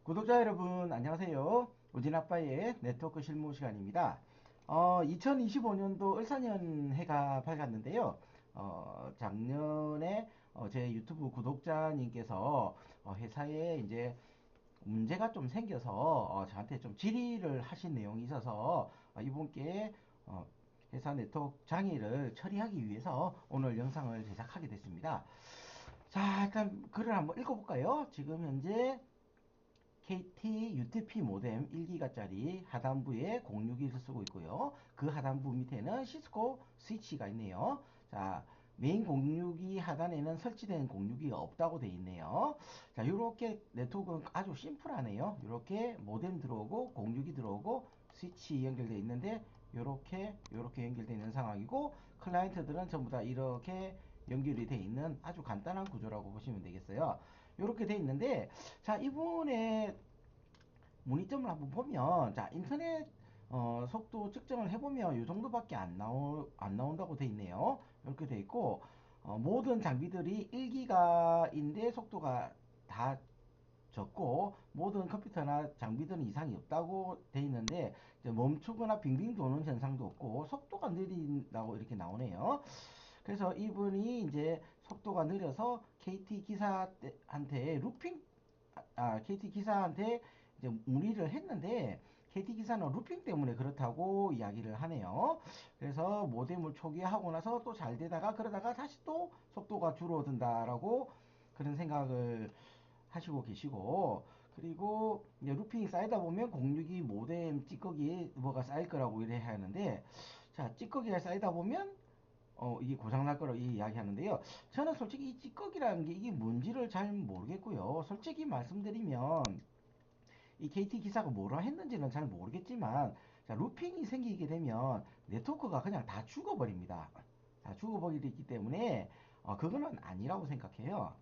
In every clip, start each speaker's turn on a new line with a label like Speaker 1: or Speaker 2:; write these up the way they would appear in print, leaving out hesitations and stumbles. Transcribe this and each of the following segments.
Speaker 1: 구독자 여러분 안녕하세요. 우진아빠의 네트워크 실무 시간입니다. 2025년도 을사년 해가 밝았는데요. 작년에 제 유튜브 구독자님께서 회사에 이제 문제가 좀 생겨서 저한테 좀 질의를 하신 내용이 있어서 이분께 회사 네트워크 장애를 처리하기 위해서 오늘 영상을 제작하게 됐습니다. 자, 일단 글을 한번 읽어볼까요? 지금 현재 KT UTP 모뎀 1기가짜리 하단부에 061을 쓰고 있고요. 그 하단부 밑에는 시스코 스위치가 있네요. 자, 메인 062 하단에는 설치된 062가 없다고 되어 있네요. 자, 이렇게 네트워크는 아주 심플하네요. 이렇게 모뎀 들어오고 062 들어오고 스위치 연결되어 있는데 이렇게 연결되어 있는 상황이고, 클라이언트들은 전부 다 이렇게 연결이 되어 있는 아주 간단한 구조라고 보시면 되겠어요. 이렇게 되어 있는데, 자, 이번에 문의점을 한번 보면, 자, 인터넷 속도 측정을 해보면 이 정도밖에 안 나온다고 돼 있네요. 이렇게 돼 있고, 모든 장비들이 1기가인데 속도가 다 적고, 모든 컴퓨터나 장비들은 이상이 없다고 돼 있는데, 이제 멈추거나 빙빙 도는 현상도 없고 속도가 느린다고 이렇게 나오네요. 그래서 이분이 이제 속도가 느려서 KT 기사한테 KT 기사한테 이제 문의를 했는데, KT 기사는 루핑 때문에 그렇다고 이야기를 하네요. 그래서 모뎀을 초기화하고 나서 또 잘 되다가 그러다가 다시 또 속도가 줄어든다라고 그런 생각을 하시고 계시고, 그리고 이제 루핑이 쌓이다 보면 062 모뎀 찌꺼기 뭐가 쌓일 거라고 이래 하는데, 자, 찌꺼기가 쌓이다 보면 이게 고장날 거라고 이야기하는데요. 저는 솔직히 이 찌꺼기라는 게 이게 뭔지를 잘 모르겠고요. 솔직히 말씀드리면 이 KT 기사가 뭐라 했는지는 잘 모르겠지만, 자, 루핑이 생기게 되면 네트워크가 그냥 다 죽어버립니다. 다 죽어버리기 때문에 그거는 아니라고 생각해요.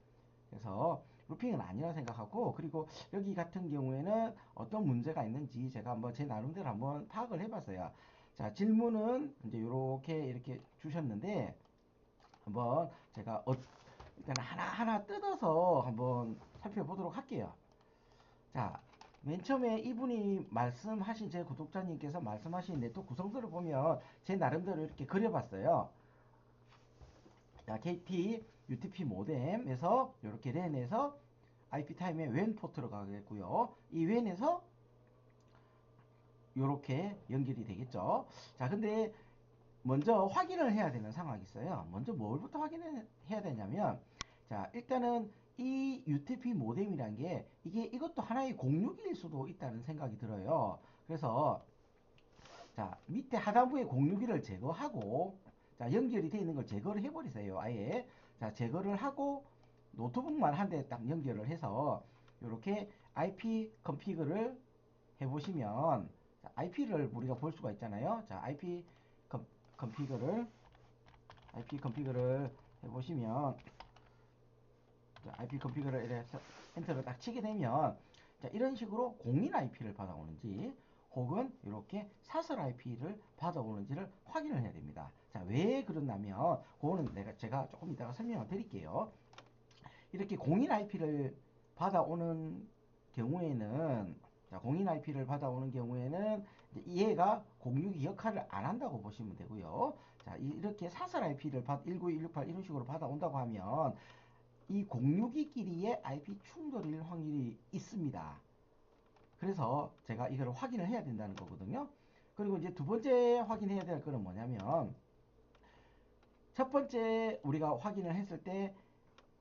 Speaker 1: 그래서 루핑은 아니라 생각하고, 그리고 여기 같은 경우에는 어떤 문제가 있는지 제가 한번 제 나름대로 한번 파악을 해봤어요. 자, 질문은 이제 이렇게 주셨는데, 한번 제가 일단 하나하나 뜯어서 한번 살펴보도록 할게요. 자, 맨 처음에 이분이 말씀하신, 제 구독자님께서 말씀하신 네트워크 구성들을 보면 제 나름대로 이렇게 그려봤어요. 자, KT UTP 모뎀에서 이렇게 랜에서 IP 타임에 웬 포트로 가겠고요. 이 웬에서 이렇게 연결이 되겠죠. 자, 근데 먼저 확인을 해야 되는 상황이 있어요. 먼저 뭘부터 확인을 해야 되냐면, 자, 일단은 이 UTP 모뎀이란 게 이것도 하나의 공유기일 수도 있다는 생각이 들어요. 그래서 자, 밑에 하단부에 061을 제거하고, 자, 연결이 되어 있는 걸 제거를 해버리세요. 아예. 자, 제거를 하고 노트북만 한 대 딱 연결을 해서 이렇게 IP 컨피그를 해보시면, IP를 우리가 볼 수가 있잖아요. 자, 컨피그를 IP 컨피그를 해보시면, 자, IP 컨피그를 이래서 엔터를 딱 치게 되면, 자, 이런 식으로 공인 IP를 받아오는지 혹은 이렇게 사설 IP를 받아오는지를 확인을 해야 됩니다. 자, 왜 그러냐면 그거는 제가 조금 이따가 설명을 드릴게요. 이렇게 공인 IP를 받아오는 경우에는, 자, 공인 IP를 받아오는 경우에는 얘가 062 역할을 안 한다고 보시면 되고요. 자, 이렇게 사설 IP를 192.168 이런 식으로 받아온다고 하면 이 062끼리의 IP 충돌일 확률이 있습니다. 그래서 제가 이걸 확인을 해야 된다는 거거든요. 그리고 이제 두 번째 확인해야 될 거는 뭐냐면, 첫 번째 우리가 확인을 했을 때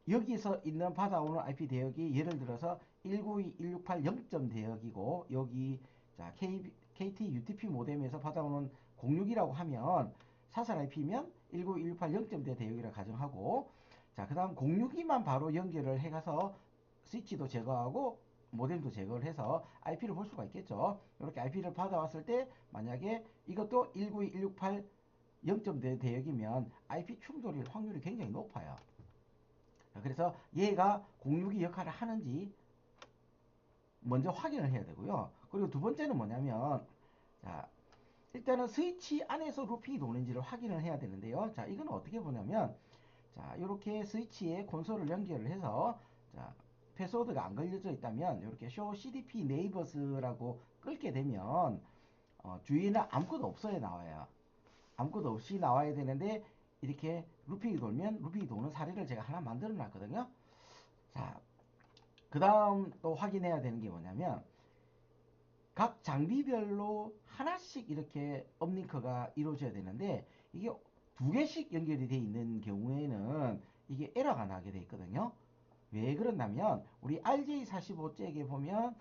Speaker 1: 여기서 있는 받아오는 IP 대역이 예를 들어서 192.168 0점 대역이고, 여기 자, KT UTP 모뎀에서 받아오는 06이라고 하면 사설 IP면 192.168 0점 대역이라 가정하고, 자, 그 다음 062만 바로 연결을 해가서 스위치도 제거하고 모뎀도 제거를 해서 IP를 볼 수가 있겠죠. 이렇게 IP를 받아왔을 때 만약에 이것도 192.168 0점 대역이면 IP 충돌일 확률이 굉장히 높아요. 그래서 얘가 062 역할을 하는지 먼저 확인을 해야 되고요. 그리고 두 번째는 뭐냐면, 자, 일단은 스위치 안에서 루핑이 도는지를 확인을 해야 되는데요. 자, 이건 어떻게 보냐면, 자, 이렇게 스위치에 콘솔을 연결을 해서, 자, 패스워드가 안 걸려져 있다면 이렇게 show cdp neighbors라고 끌게 되면 주위에는 아무것도 없어야 나와요. 아무것도 없이 나와야 되는데 이렇게 루핑이 돌면 루핑이 도는 사례를 제가 하나 만들어 놨거든요. 자, 그 다음 또 확인해야 되는 게 뭐냐면 각 장비별로 하나씩 이렇게 업링크가 이루어져야 되는데 이게 두 개씩 연결이 되어 있는 경우에는 이게 에러가 나게 되어 있거든요. 왜 그러냐면 우리 RJ45잭에 보면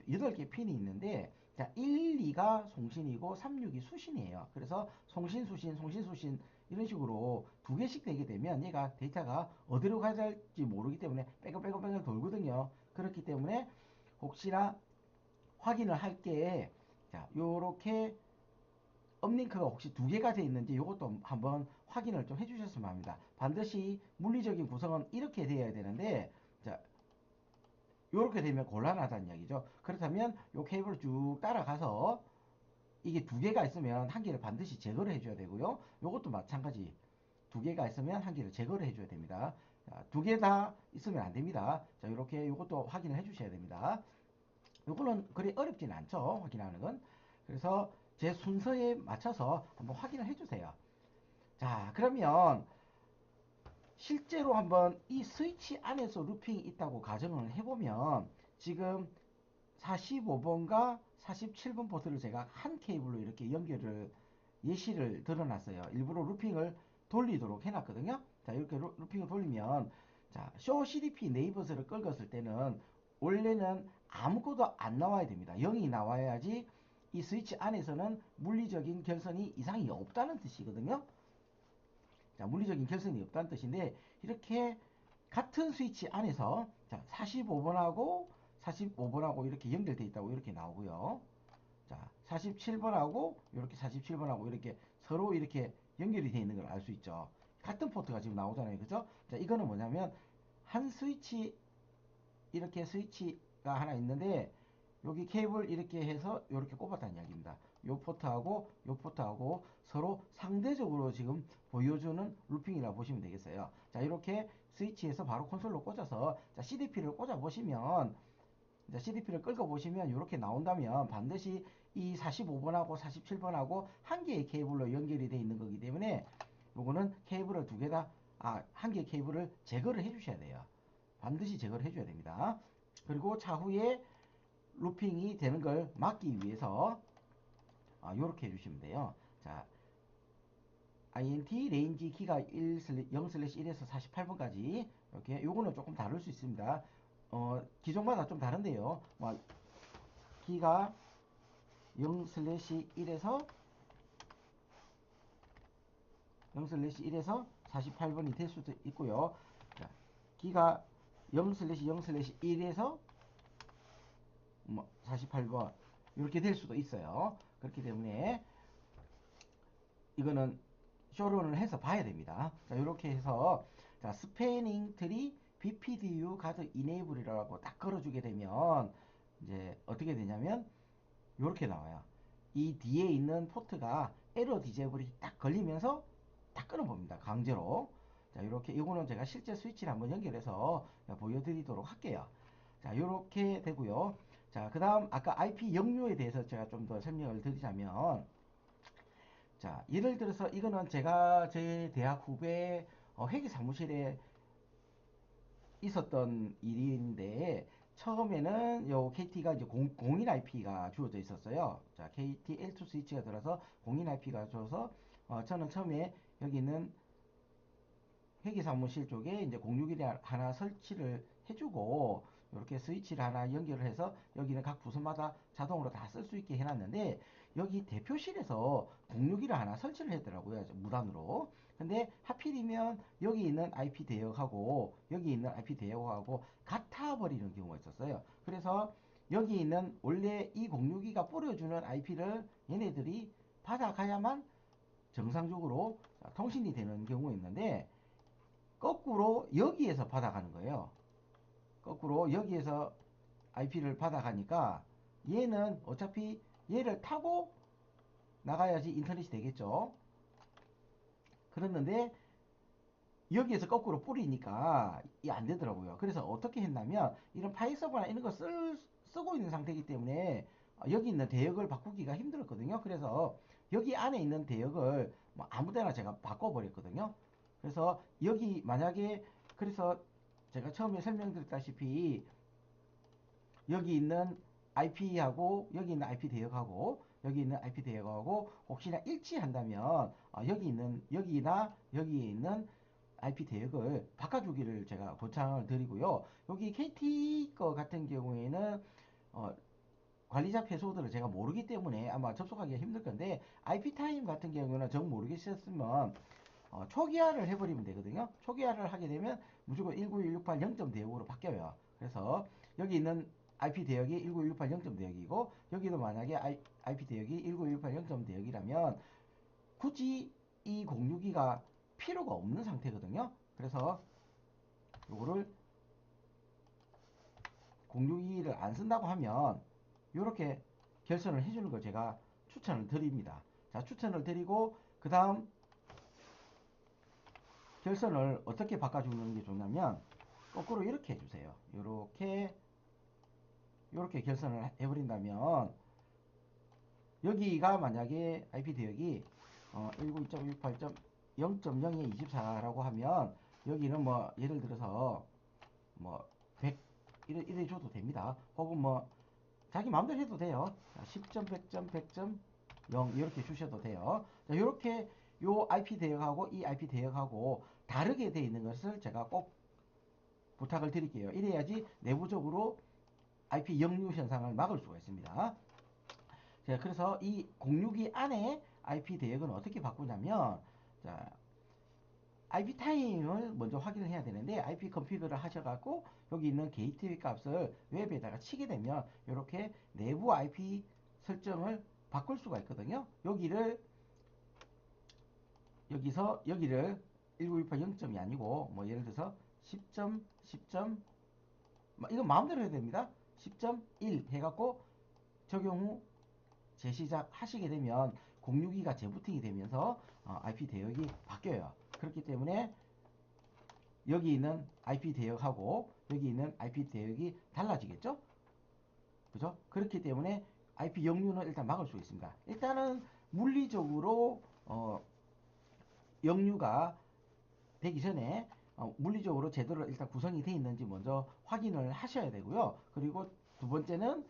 Speaker 1: 8개 핀이 있는데 자, 1, 2가 송신이고 3, 6이 수신이에요. 그래서 송신, 수신, 송신, 수신 이런 식으로 두 개씩 되게 되면 얘가 데이터가 어디로 가야 할지 모르기 때문에 뺑글뺑글 돌거든요. 그렇기 때문에 혹시나 확인을 할 게 자, 요렇게 업링크가 혹시 두 개가 되어 있는지 이것도 한번 확인을 좀 해주셨으면 합니다. 반드시 물리적인 구성은 이렇게 되어야 되는데 자, 요렇게 되면 곤란하다는 이야기죠. 그렇다면 요 케이블을 쭉 따라가서 이게 두 개가 있으면 한 개를 반드시 제거를 해줘야 되고요. 요것도 마찬가지. 두 개가 있으면 한 개를 제거를 해줘야 됩니다. 두 개 다 있으면 안 됩니다. 자, 이렇게 요것도 확인을 해주셔야 됩니다. 요거는 그리 어렵진 않죠. 확인하는 건. 그래서 제 순서에 맞춰서 한번 확인을 해주세요. 자, 그러면 실제로 한번 이 스위치 안에서 루핑이 있다고 가정을 해보면 지금 45번과 47번 포트를 제가 한 케이블로 이렇게 연결을 예시를 드러놨어요. 일부러 루핑을 돌리도록 해놨거든요. 자, 이렇게 루핑을 돌리면 자, show cdp 네이버스를 끌었을 때는 원래는 아무것도 안 나와야 됩니다. 0이 나와야지 이 스위치 안에서는 물리적인 결선이 이상이 없다는 뜻이거든요. 자, 물리적인 결선이 없다는 뜻인데 이렇게 같은 스위치 안에서 자, 45번하고 45번하고 이렇게 연결되어 있다고 이렇게 나오고요. 자, 47번하고 이렇게 47번하고 이렇게 서로 이렇게 연결이 되어 있는 걸 알 수 있죠. 같은 포트가 지금 나오잖아요. 그죠? 자, 이거는 뭐냐면 한 스위치 이렇게 스위치가 하나 있는데 여기 케이블 이렇게 해서 이렇게 꼽았다는 이야기입니다. 요 포트하고 요 포트하고 서로 상대적으로 지금 보여주는 루핑이라고 보시면 되겠어요. 자, 이렇게 스위치에서 바로 콘솔로 꽂아서 자, CDP를 꽂아 보시면 CDP를 끌고 보시면 이렇게 나온다면 반드시 이 45번하고 47번하고 한 개의 케이블로 연결이 되어 있는 거기 때문에 요거는 케이블을 두 개 다, 한 개의 케이블을 제거를 해 주셔야 돼요. 반드시 제거를 해 줘야 됩니다. 그리고 차후에 루핑이 되는 걸 막기 위해서 요렇게 해주시면 돼요. 자, int 레인지 키가 0/1에서 48번까지 이렇게 요거는 조금 다를 수 있습니다. 기종마다 좀 다른데요. 키가 0/1에서 0/1에서 48번이 될 수도 있고요. 자, 키가 0/0/1에서 48번 이렇게 될 수도 있어요. 그렇기 때문에 이거는 쇼런을 해서 봐야 됩니다. 자, 이렇게 해서 자, 스패닝 트리 BPDU 가드 이네이블이라고 딱 걸어주게 되면 이제 어떻게 되냐면 이렇게 나와요. 이 뒤에 있는 포트가 에러 디제블이 딱 걸리면서 딱 끊어봅니다. 강제로. 자, 이렇게 이거는 제가 실제 스위치를 한번 연결해서 보여드리도록 할게요. 자, 이렇게 되고요. 자, 그 다음 아까 IP 역류에 대해서 제가 좀 더 설명을 드리자면 자, 예를 들어서 이거는 제가 제 대학 후배 회계 사무실에 있었던 일인데 처음에는 요 KT가 이제 공인 IP가 주어져 있었어요. 자, KT L2 스위치가 들어서 공인 IP가 주어서 저는 처음에 여기 있는 회계 사무실 쪽에 이제 061이 하나 설치를 해주고 이렇게 스위치를 하나 연결을 해서 여기는 각 부서마다 자동으로 다 쓸 수 있게 해놨는데 여기 대표실에서 061을 하나 설치를 했더라고요. 무단으로. 근데 하필이면 여기 있는 IP 대역하고 여기 있는 IP 대역하고 같아 버리는 경우가 있었어요. 그래서 여기 있는 원래 이 062가 뿌려주는 IP를 얘네들이 받아가야만 정상적으로 통신이 되는 경우가 있는데 거꾸로 여기에서 받아가는 거예요. 거꾸로 여기에서 IP를 받아가니까 얘는 어차피 얘를 타고 나가야지 인터넷이 되겠죠. 그랬는데 여기에서 거꾸로 뿌리니까 이게 안 되더라고요. 그래서 어떻게 했냐면 이런 파일 서버나 이런 거 쓰고 있는 상태이기 때문에 여기 있는 대역을 바꾸기가 힘들었거든요. 그래서 여기 안에 있는 대역을 뭐 아무 데나 제가 바꿔버렸거든요. 그래서 여기 만약에 그래서 제가 처음에 설명드렸다시피 여기 있는 IP하고 여기 있는 IP 대역하고 여기 있는 IP 대역하고 혹시나 일치한다면 여기 있는 여기나 여기에 있는 IP 대역을 바꿔주기를 제가 권장을 드리고요. 여기 KT 거 같은 경우에는 어, 관리자 패스워드를 제가 모르기 때문에 아마 접속하기가 힘들 건데 IP 타임 같은 경우는 정 모르겠었으면 초기화를 해버리면 되거든요. 초기화를 하게 되면 무조건 19168 0점 대역으로 바뀌어요. 그래서 여기 있는 IP 대역이 19168 0점 대역이고 여기도 만약에 IP 대역이 19168 0점 대역이라면 굳이 이 062가 필요가 없는 상태거든요. 그래서 요거를 062를 안 쓴다고 하면 이렇게 결선을 해주는 걸 제가 추천을 드립니다. 자, 추천을 드리고 그 다음 결선을 어떻게 바꿔주는 게 좋냐면 거꾸로 이렇게 해주세요. 이렇게 결선을 해버린다면 여기가 만약에 IP 대역이 192.168.0.0224라고 하면 여기는 뭐 예를 들어서 뭐 100 이래 줘도 됩니다. 혹은 뭐 자기 마음대로 해도 돼요. 10점, 100점, 100점, 0 이렇게 주셔도 돼요. 자, 이렇게 요 IP 대역하고 이 IP 대역하고 다르게 되어 있는 것을 제가 꼭 부탁을 드릴게요. 이래야지 내부적으로 IP 역류 현상을 막을 수가 있습니다. 자, 그래서 이 062 안에 IP 대역은 어떻게 바꾸냐면 자, IP 타임을 먼저 확인을 해야 되는데 IP 컨피그를 하셔갖고 여기 있는 게이트웨이 값을 웹에다가 치게 되면 이렇게 내부 IP 설정을 바꿀 수가 있거든요. 여기를 1968 0점이 아니고 뭐 예를 들어서 10점, 10점 이건 마음대로 해야 됩니다. 10.1 해갖고 적용 후 재시작 하시게 되면 062가 재부팅이 되면서 IP 대역이 바뀌어요. 그렇기 때문에 여기 있는 IP 대역하고 여기 있는 IP 대역이 달라지겠죠? 그죠? 그렇기 때문에 IP 역류는 일단 막을 수 있습니다. 일단은 물리적으로 역류가 되기 전에 물리적으로 제대로 일단 구성이 되어 있는지 먼저 확인을 하셔야 되고요. 그리고 두 번째는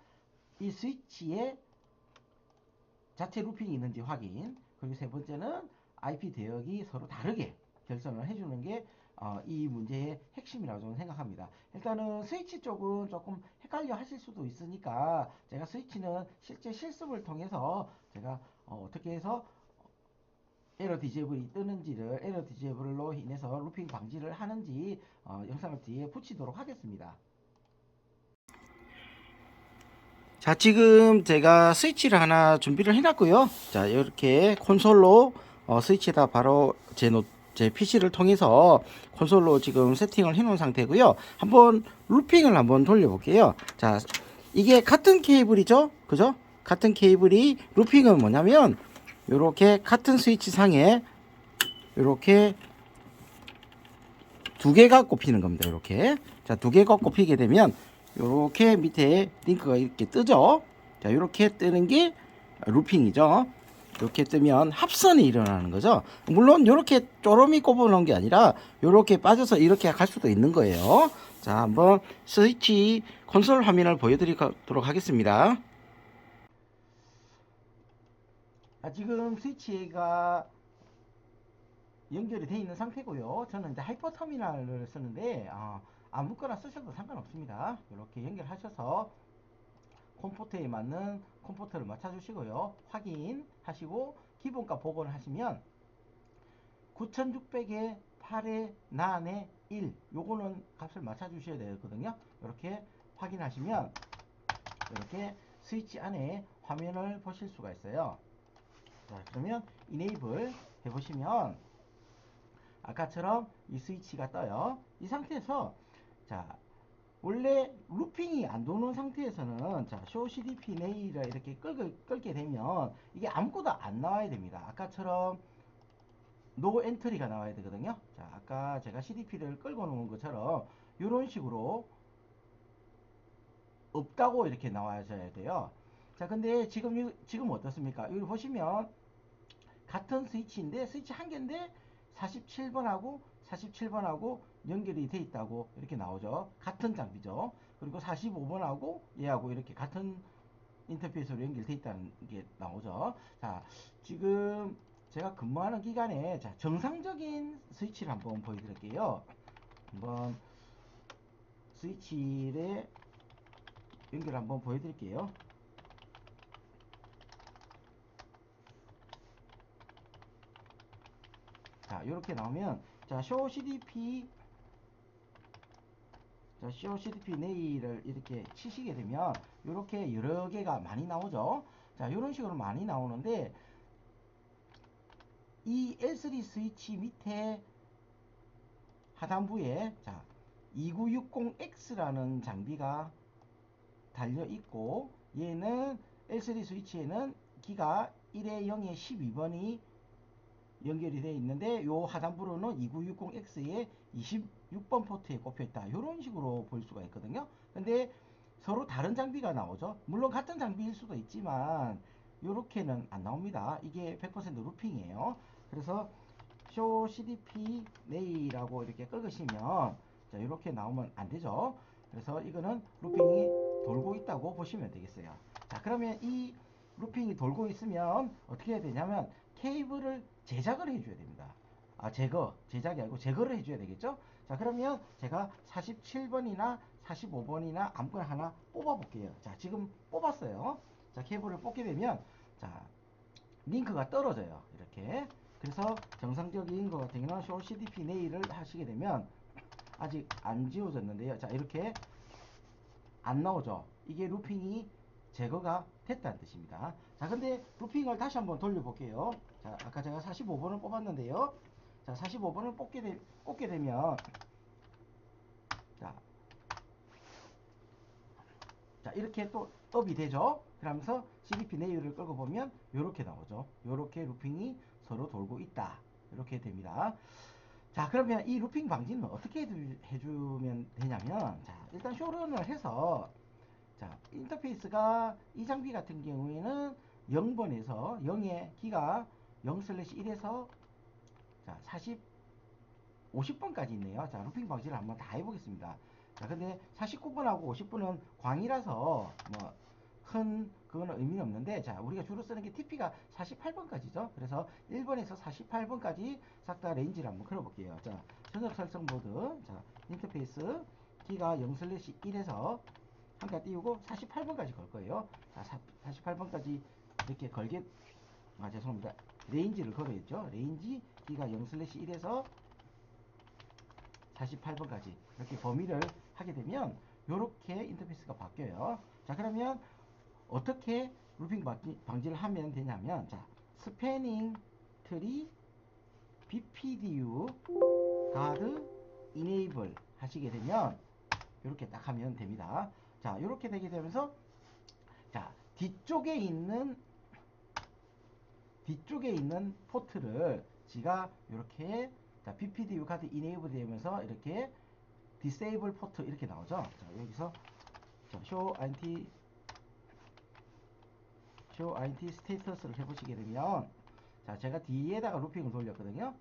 Speaker 1: 이 스위치에 자체 루핑이 있는지 확인. 그리고 세 번째는 IP 대역이 서로 다르게 결선을 해주는 게 이 문제의 핵심이라고 저는 생각합니다. 일단은 스위치 쪽은 조금 헷갈려 하실 수도 있으니까 제가 스위치는 실제 실습을 통해서 제가 어떻게 해서 에러 디제블이 뜨는지를 에러 디제블로 인해서 루핑 방지를 하는지 영상을 뒤에 붙이도록 하겠습니다. 자, 지금 제가 스위치를 하나 준비를 해놨고요. 자, 이렇게 콘솔로 스위치에다 바로 제 PC를 통해서 콘솔로 지금 세팅을 해놓은 상태고요. 한번 루핑을 한번 돌려볼게요. 자, 이게 같은 케이블이죠, 그죠? 같은 케이블이 루핑은 뭐냐면 이렇게 같은 스위치 상에 이렇게 두 개가 꼽히는 겁니다. 이렇게 자, 두 개가 꼽히게 되면 이렇게 밑에 링크가 이렇게 뜨죠. 자, 이렇게 뜨는 게 루핑이죠. 이렇게 뜨면 합선이 일어나는 거죠. 물론 이렇게 쪼름이 꼽아놓은 게 아니라 이렇게 빠져서 이렇게 갈 수도 있는 거예요. 자, 한번 스위치 콘솔 화면을 보여드리도록 하겠습니다. 지금 스위치가 연결이 되어 있는 상태고요. 저는 이제 하이퍼 터미널을 쓰는데 아무거나 쓰셔도 상관없습니다. 이렇게 연결하셔서 컴포트에 맞는 컴포트를 맞춰주시고요. 확인하시고 기본값 복원을 하시면 9600에 8에 난에 1 요거는 값을 맞춰주셔야 되거든요. 이렇게 확인하시면 이렇게 스위치 안에 화면을 보실 수가 있어요. 자, 그러면 이네이블 해보시면 아까처럼 이 스위치가 떠요. 이 상태에서 자, 원래 루핑이 안 도는 상태에서는 자, show cdp nail을 이렇게 끌게 되면 이게 아무것도 안 나와야 됩니다. 아까처럼 노 엔트리가 나와야 되거든요. 자, 아까 제가 CDP를 끌고 놓은 것처럼 이런 식으로 없다고 이렇게 나와줘야 돼요. 자, 근데 지금 어떻습니까? 여기 보시면 같은 스위치인데 스위치 한 개인데 47번하고 47번하고 연결이 돼 있다고 이렇게 나오죠. 같은 장비죠. 그리고 45번하고 얘하고 이렇게 같은 인터페이스로 연결돼 있다는 게 나오죠. 자, 지금 제가 근무하는 기간에 자, 정상적인 스위치를 한번 보여드릴게요. 한번 스위치의 연결 한번 보여드릴게요. 자, 이렇게 나오면 자, show CDP 네일을 이렇게 치시게 되면 이렇게 여러 개가 많이 나오죠. 자, 이런 식으로 많이 나오는데 이 L3 스위치 밑에 하단부에 자, 2960X라는 장비가 달려 있고 얘는 L3 스위치에는 기가 1에 0에 12번이 연결이 되어 있는데 요 하단부로는 2960X에 26번 포트에 꼽혀 있다. 이런 식으로 볼 수가 있거든요. 근데 서로 다른 장비가 나오죠. 물론 같은 장비일 수도 있지만 이렇게는 안 나옵니다. 이게 100% 루핑이에요. 그래서 show CDP nay라고 이렇게 끄시면 자, 이렇게 나오면 안 되죠. 그래서 이거는 루핑이 돌고 있다고 보시면 되겠어요. 자, 그러면 이 루핑이 돌고 있으면 어떻게 해야 되냐면 케이블을 제작을 해줘야 됩니다. 아, 제작이 아니고 제거를 해줘야 되겠죠. 자, 그러면 제가 47번이나 45번이나 아무거나 하나 뽑아 볼게요. 자, 지금 뽑았어요. 자, 케이블을 뽑게 되면 자, 링크가 떨어져요. 이렇게. 그래서 정상적인 것 같은 경우는 show cdp nail을 하시게 되면 아직 안 지워졌는데요. 자, 이렇게 안 나오죠. 이게 루핑이 제거가 됐다는 뜻입니다. 자, 근데 루핑을 다시 한번 돌려볼게요. 자, 아까 제가 45번을 뽑았는데요. 자, 45번을 뽑게 되면 자, 자, 이렇게 또 업이 되죠. 그러면서 CDP 내유를 끌고 보면 이렇게 나오죠. 이렇게 루핑이 서로 돌고 있다. 이렇게 됩니다. 자, 그러면 이 루핑 방지는 어떻게 해주면 되냐면 자, 일단 쇼런을 해서 자, 인터페이스가 이 장비 같은 경우에는 0번에서 0의 기가 0/1에서 자, 50번까지 있네요. 자, 루핑 방지를 한번 다 해보겠습니다. 자, 근데 49번하고 50번은 광이라서 뭐 큰 그거는 의미는 없는데 자, 우리가 주로 쓰는 게 TP가 48번까지죠. 그래서 1번에서 48번까지 싹 다 레인지를 한번 걸어볼게요. 자, 전역 설정 모드, 자, 인터페이스 키가 0/1에서 한가 띄우고 48번까지 걸 거예요. 자, 48번까지 이렇게 걸게, 아, 죄송합니다. 레인지를 걸어야죠. 레인지 키가 0/1에서 48번까지 이렇게 범위를 하게 되면 이렇게 인터페이스가 바뀌어요. 자, 그러면 어떻게 루핑 방지를 하면 되냐면 자, 스패닝 트리 BPDU 가드 이네이블 하시게 되면 이렇게 딱 하면 됩니다. 자, 이렇게 되게 되면서 자, 뒤쪽에 있는 포트를 지가 이렇게 자, BPDU 가드 이네이블 되면서 이렇게 디세이블 포트 이렇게 나오죠. 자, 여기서 자, show int 스테이터스를 해보시게 되면 자, 제가 뒤에다가 루핑을 돌렸거든요.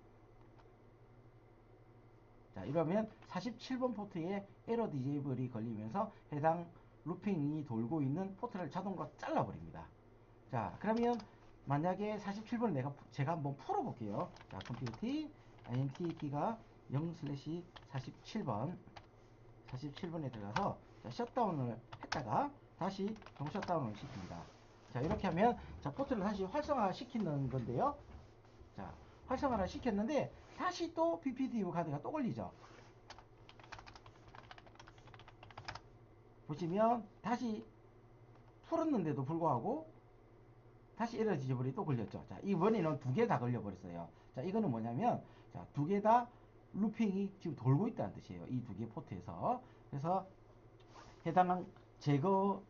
Speaker 1: 자, 이러면 47번 포트에 에러 디제이블이 걸리면서 해당 루핑이 돌고 있는 포트를 자동으로 잘라버립니다. 자, 그러면 만약에 47번을 제가 한번 풀어볼게요. 자, 컴퓨티 int 키가 0/47번에 들어가서 자, 셧다운을 했다가 다시 동셧다운을 시킵니다. 자, 이렇게 하면 자, 포트를 다시 활성화 시키는 건데요. 자, 활성화를 시켰는데 다시 또 BPDU 카드가 또 걸리죠. 보시면 다시 풀었는데도 불구하고 다시 에러 지저블이 또 걸렸죠. 자, 이번에는 두 개 다 걸려버렸어요. 자, 이거는 뭐냐면 자, 두 개 다 루핑이 지금 돌고 있다는 뜻이에요. 이 두 개 포트에서. 그래서 해당한 제거,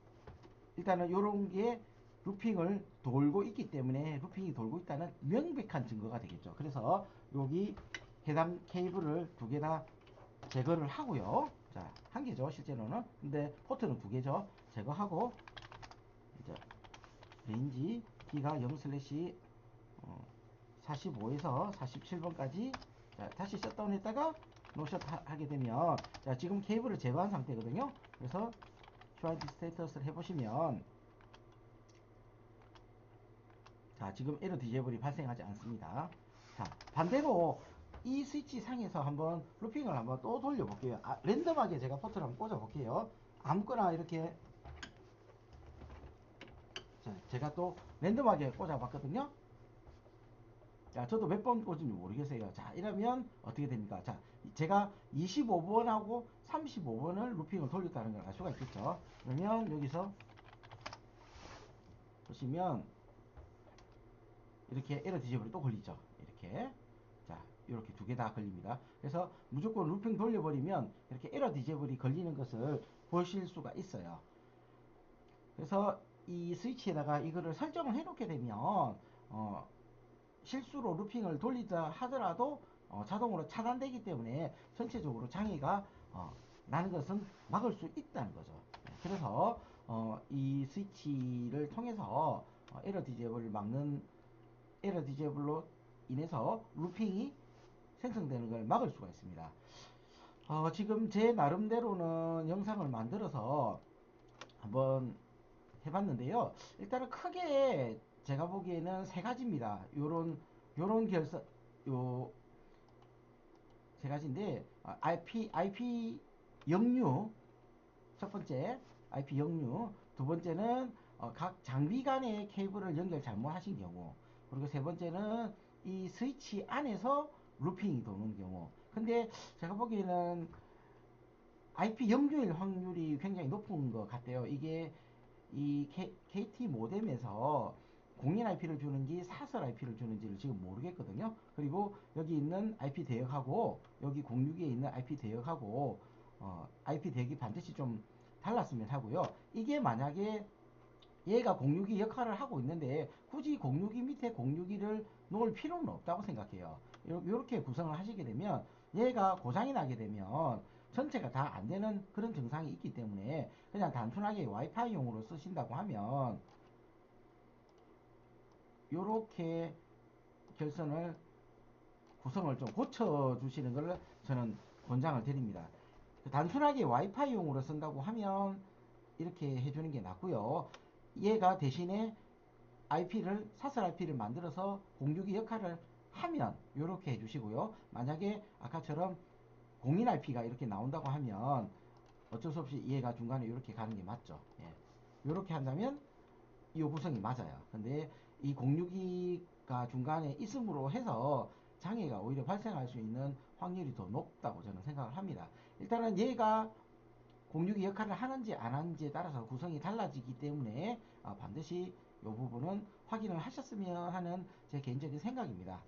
Speaker 1: 일단은 요런 게 루핑을 돌고 있기 때문에 루핑이 돌고 있다는 명백한 증거가 되겠죠. 그래서 여기 해당 케이블을 두 개 다 제거를 하고요. 자, 한 개죠, 실제로는. 근데 포트는 두 개죠. 제거하고, 이제, 레인지 D가 0 슬래시 45에서 47번까지 다시 셧다운 했다가 노샷 하게 되면, 자, 지금 케이블을 제거한 상태거든요. 그래서 트라이드 스테이터스를 해보시면, 자, 지금 에러 디제블이 발생하지 않습니다. 자, 반대로 이 스위치 상에서 한번 루핑을 한번 또 돌려볼게요. 랜덤하게 제가 포트를 한번 꽂아볼게요. 아무거나 이렇게, 자, 제가 또 랜덤하게 꽂아봤거든요. 자, 저도 몇 번 꽂은지 모르겠어요. 자, 이러면 어떻게 됩니까? 자, 제가 25번하고 35번을 루핑을 돌렸다는 걸 알 수가 있겠죠. 그러면 여기서 보시면 이렇게 에러 디제블이 또 걸리죠. 이렇게. 자, 이렇게 두 개 다 걸립니다. 그래서 무조건 루핑 돌려버리면 이렇게 에러 디제블이 걸리는 것을 보실 수가 있어요. 그래서 이 스위치에다가 이거를 설정을 해놓게 되면 실수로 루핑을 돌리자 하더라도 자동으로 차단되기 때문에 전체적으로 장애가 나는 것은 막을 수 있다는 거죠. 그래서 이 스위치를 통해서 에러 디제블을 막는 에러 디제블로 인해서 루핑이 생성되는 걸 막을 수가 있습니다. 지금 제 나름대로는 영상을 만들어서 한번 해봤는데요. 일단은 크게 제가 보기에는 세 가지입니다. 요런 결선, 요 세 가지인데, IP 역류, 첫 번째, IP 역류, 두 번째는 각 장비 간의 케이블을 연결 잘못하신 경우, 그리고 세 번째는 이 스위치 안에서 루핑이 도는 경우. 근데 제가 보기에는 IP 역류일 확률이 굉장히 높은 것 같아요. 이게 이 KT 모뎀에서 공인 IP를 주는지 사설 IP를 주는지를 지금 모르겠거든요. 그리고 여기 있는 IP 대역하고 여기 06에 있는 IP 대역하고 IP 대역이 반드시 좀 달랐으면 하고요. 이게 만약에 얘가 062 역할을 하고 있는데 굳이 062 밑에 061을 놓을 필요는 없다고 생각해요. 이렇게 구성을 하시게 되면 얘가 고장이 나게 되면 전체가 다 안 되는 그런 증상이 있기 때문에 그냥 단순하게 와이파이용으로 쓰신다고 하면 이렇게 결선을 구성을 좀 고쳐 주시는 걸 저는 권장을 드립니다. 단순하게 와이파이용으로 쓴다고 하면 이렇게 해주는 게 낫고요. 얘가 대신에 IP를 사설 IP를 만들어서 062 역할을 하면 이렇게 해주시고요. 만약에 아까처럼 공인 IP가 이렇게 나온다고 하면 어쩔 수 없이 얘가 중간에 이렇게 가는 게 맞죠. 예. 이렇게 한다면 이 구성이 맞아요. 근데 이 062가 중간에 있음으로 해서 장애가 오히려 발생할 수 있는 확률이 더 높다고 저는 생각을 합니다. 일단은 얘가 062 역할을 하는지 안 하는지에 따라서 구성이 달라지기 때문에 반드시 이 부분은 확인을 하셨으면 하는 제 개인적인 생각입니다.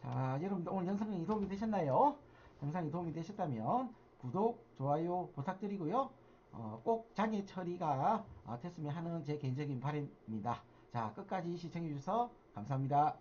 Speaker 1: 자, 여러분들 오늘 영상이 도움이 되셨나요? 영상이 도움이 되셨다면 구독, 좋아요 부탁드리고요. 꼭 장애 처리가 됐으면 하는 제 개인적인 바람입니다. 자, 끝까지 시청해주셔서 감사합니다.